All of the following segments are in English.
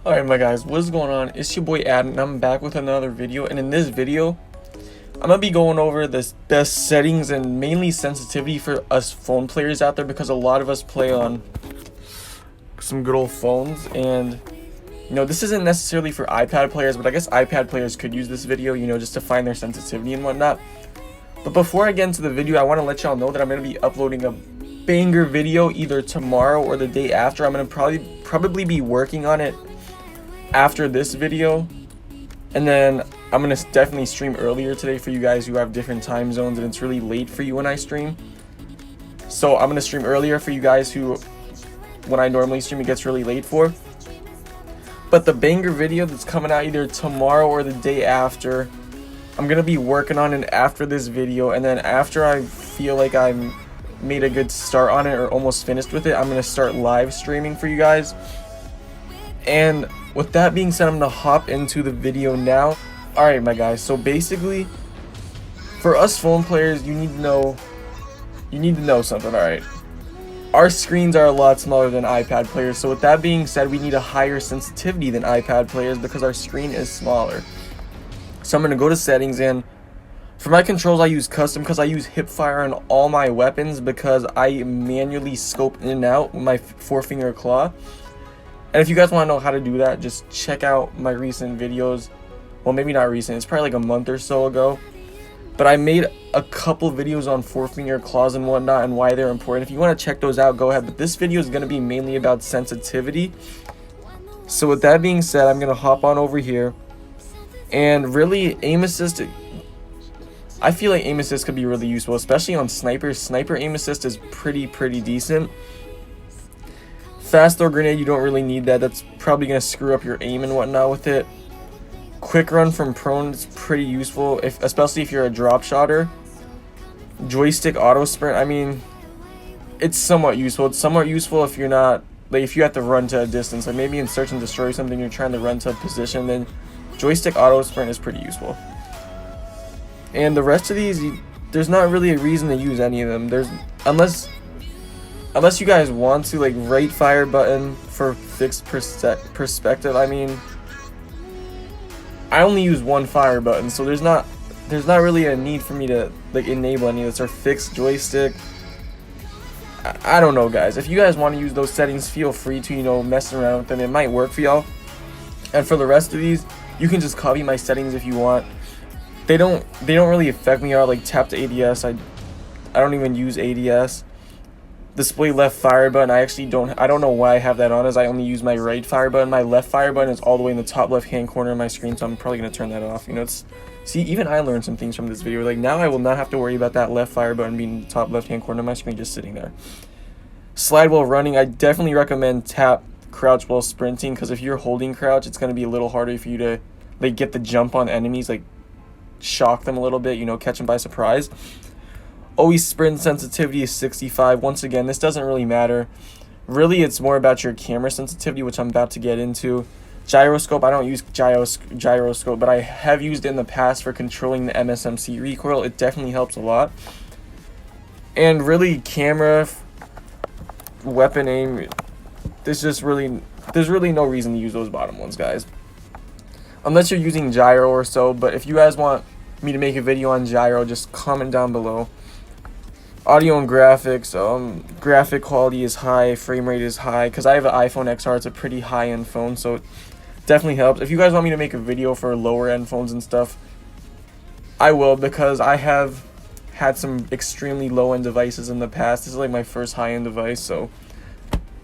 Alright my guys, what is going on? It's your boy Adam and I'm back with another video, and in this video I'm gonna be going over the best settings and mainly sensitivity for us phone players out there, because a lot of us play on some good old phones. And you know, this isn't necessarily for iPad players, but I guess iPad players could use this video, you know, just to find their sensitivity and whatnot. But before I get into the video, I want to let y'all know that I'm gonna be uploading a banger video either tomorrow or the day after. I'm gonna probably be working on it after this video, and then I'm gonna definitely stream earlier today for you guys who have different time zones and it's really late for you when I stream. So I'm gonna stream earlier for you guys who, when I normally stream, it gets really late for. But the banger video that's coming out either tomorrow or the day after, I'm gonna be working on it after this video, and then after I feel like I'm made a good start on it or almost finished with it, I'm gonna start live streaming for you guys. And with that being said, I'm gonna hop into the video now. Alright my guys, so basically for us phone players, you need to know something. Alright, our screens are a lot smaller than iPad players, so with that being said, we need a higher sensitivity than iPad players because our screen is smaller. So I'm gonna go to settings, and for my controls I use custom because I use hipfire on all my weapons because I manually scope in and out with my 4-finger claw. And if you guys want to know how to do that, just check out my recent videos. Well, maybe not recent, it's probably like a month or so ago. But I made a couple videos on 4-finger claws and whatnot and why they're important. If you want to check those out, go ahead. But this video is going to be mainly about sensitivity. So with that being said, I'm going to hop on over here. And really, aim assist, I feel like aim assist could be really useful, especially on snipers. Sniper aim assist is pretty decent. Fast throw grenade, you don't really need that. That's probably going to screw up your aim and whatnot with it. Quick run from prone is pretty useful, especially if you're a drop shotter. Joystick auto sprint, I mean, it's somewhat useful. It's somewhat useful if you're not, like, if you have to run to a distance, like maybe in search and destroy something, you're trying to run to a position, then joystick auto sprint is pretty useful. And the rest of these, there's not really a reason to use any of them. Unless you guys want to, like right fire button for fixed perspective. I mean, I only use one fire button, so there's not really a need for me to like enable any of this, or fixed joystick. I don't know, guys. If you guys want to use those settings, feel free to, you know, mess around with them. It might work for y'all. And for the rest of these, you can just copy my settings if you want. They don't really affect me at all. Like tap to ADS, I don't even use ADS. Display left fire button, I don't know why I have that on, as I only use my right fire button. My left fire button is all the way in the top left hand corner of my screen, so I'm probably going to turn that off. You know, see, even I learned some things from this video. Like, now I will not have to worry about that left fire button being in the top left hand corner of my screen just sitting there. Slide while running, I definitely recommend tap crouch while sprinting, because if you're holding crouch, it's going to be a little harder for you to like get the jump on enemies, like shock them a little bit, you know, catch them by surprise. Always sprint sensitivity is 65. Once again, this doesn't really matter. Really, it's more about your camera sensitivity, which I'm about to get into. Gyroscope, I don't use gyroscope, but I have used it in the past for controlling the MSMC recoil. It definitely helps a lot. And really, camera, weapon aim, there's really no reason to use those bottom ones, guys. Unless you're using gyro or so, but if you guys want me to make a video on gyro, just comment down below. Audio and graphics, graphic quality is high, frame rate is high, because I have an iPhone XR. It's a pretty high-end phone, so it definitely helps. If you guys want me to make a video for lower-end phones and stuff, I will, because I have had some extremely low-end devices in the past. This is like my first high-end device, so,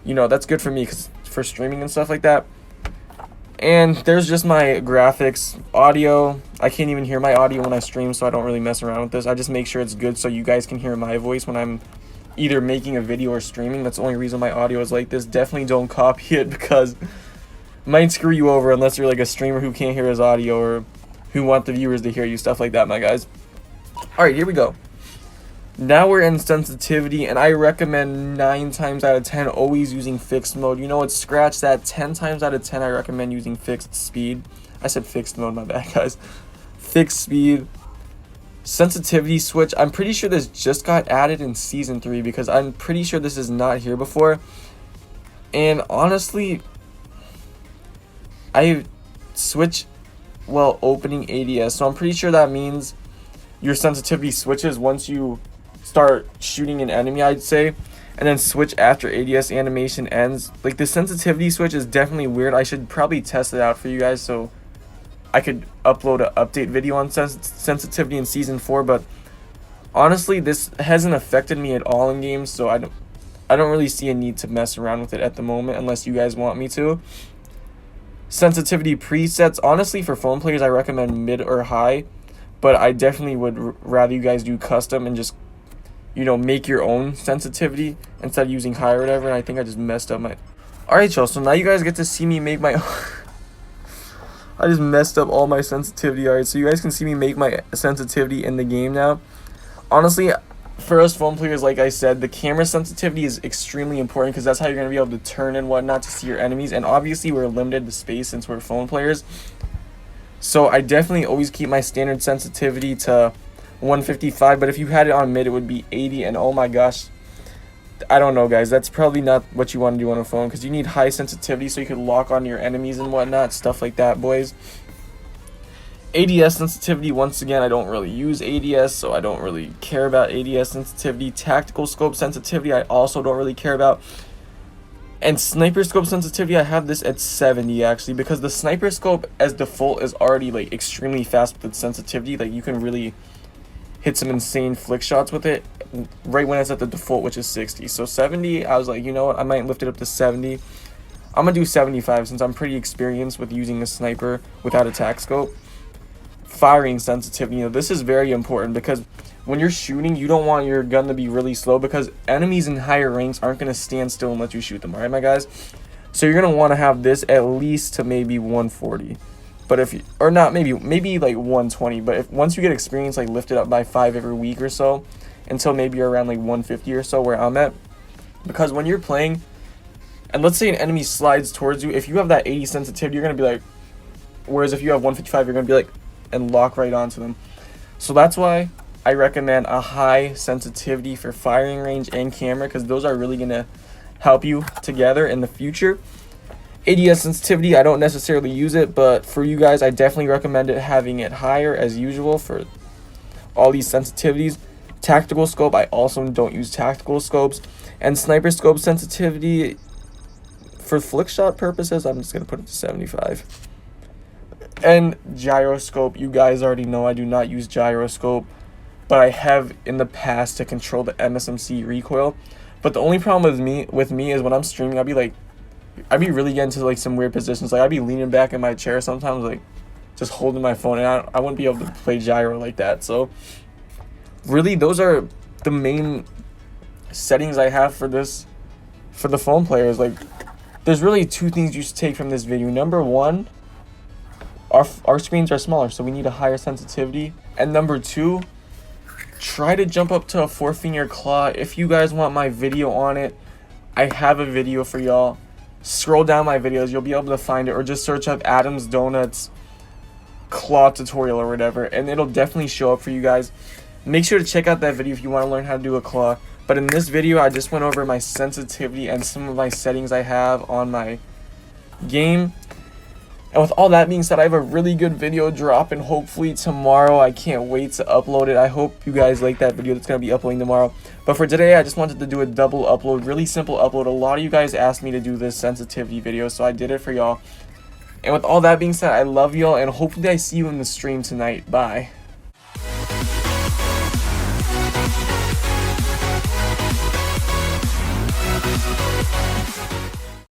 you know, that's good for me, because for streaming and stuff like that. And there's just my graphics. Audio, I can't even hear my audio when I stream, so I don't really mess around with this. I just make sure it's good so you guys can hear my voice when I'm either making a video or streaming. That's the only reason my audio is like this. Definitely don't copy it, because it might screw you over unless you're like a streamer who can't hear his audio or who want the viewers to hear you, stuff like that, my guys. Alright, here we go. Now we're in sensitivity, and I recommend 9 times out of 10 always using fixed mode. You know what, scratch that. 10 times out of 10 I recommend using fixed speed. I said fixed mode, my bad, guys. Fixed speed. Sensitivity switch, I'm pretty sure this just got added in Season 3, because I'm pretty sure this is not here before. And honestly, I switch while opening ADS, so I'm pretty sure that means your sensitivity switches once you start shooting an enemy, I'd say, and then switch after ADS animation ends. Like, the sensitivity switch is definitely weird. I should probably test it out for you guys so I could upload an update video on sensitivity in Season 4, but honestly, this hasn't affected me at all in games, so I don't really see a need to mess around with it at the moment unless you guys want me to. Sensitivity presets, honestly, for phone players, I recommend mid or high, but I definitely would rather you guys do custom and just, you know, make your own sensitivity instead of using high or whatever. And I think I just messed up my... Alright, y'all, so now you guys get to see me make my... I just messed up all my sensitivity. Alright, so you guys can see me make my sensitivity in the game now. Honestly, for us phone players, like I said, the camera sensitivity is extremely important because that's how you're going to be able to turn and whatnot to see your enemies. And obviously, we're limited to space since we're phone players. So I definitely always keep my standard sensitivity to 155. But if you had it on mid, it would be 80. And oh my gosh, I don't know, guys. That's probably not what you want to do on a phone because you need high sensitivity so you can lock on your enemies and whatnot. Stuff like that, boys. ADS sensitivity, once again, I don't really use ADS, so I don't really care about ADS sensitivity. Tactical scope sensitivity, I also don't really care about. And sniper scope sensitivity, I have this at 70 actually, because the sniper scope as default is already like extremely fast with its sensitivity. Like, you can really hit some insane flick shots with it right when it's at the default, which is 60. So 70, I was like, you know what, I might lift it up to 70. I'm gonna do 75 since I'm pretty experienced with using a sniper without a tac scope. Firing sensitivity, you know, this is very important because when you're shooting, you don't want your gun to be really slow because enemies in higher ranks aren't going to stand still and let you shoot them, all right, my guys? So you're going to want to have this at least to maybe 140, but if you, or not, maybe like 120, but if once you get experience, like, lift it up by 5 every week or so until maybe you're around like 150 or so where I'm at, because when you're playing and let's say an enemy slides towards you, if you have that 80 sensitivity, you're going to be like, whereas if you have 155, you're going to be like and lock right onto them. So that's why I recommend a high sensitivity for firing range and camera, because those are really going to help you together in the future. ADS sensitivity, I don't necessarily use it, but for you guys, I definitely recommend it having it higher as usual for all these sensitivities. Tactical scope, I also don't use tactical scopes. And sniper scope sensitivity, for flick shot purposes, I'm just going to put it to 75. And gyroscope, you guys already know I do not use gyroscope, but I have in the past to control the MSMC recoil. But the only problem with me is when I'm streaming, I'd be really getting to like some weird positions. Like, I'd be leaning back in my chair sometimes, like just holding my phone, and I wouldn't be able to play gyro like that. So really, those are the main settings I have for this, for the phone players. Like, there's really two things you should take from this video. Number one, our screens are smaller, so we need a higher sensitivity. And number two, try to jump up to a 4-finger claw. If you guys want my video on it, I have a video for y'all. Scroll down my videos, you'll be able to find it, or just search up Adam's Donuts claw tutorial or whatever, and it'll definitely show up for you guys. Make sure to check out that video if you want to learn how to do a claw. But in this video, I just went over my sensitivity and some of my settings I have on my game. And with all that being said, I have a really good video dropping hopefully tomorrow. I can't wait to upload it. I hope you guys like that video that's going to be uploading tomorrow. But for today, I just wanted to do a double upload, really simple upload. A lot of you guys asked me to do this sensitivity video, so I did it for y'all. And with all that being said, I love y'all, and hopefully I see you in the stream tonight. Bye.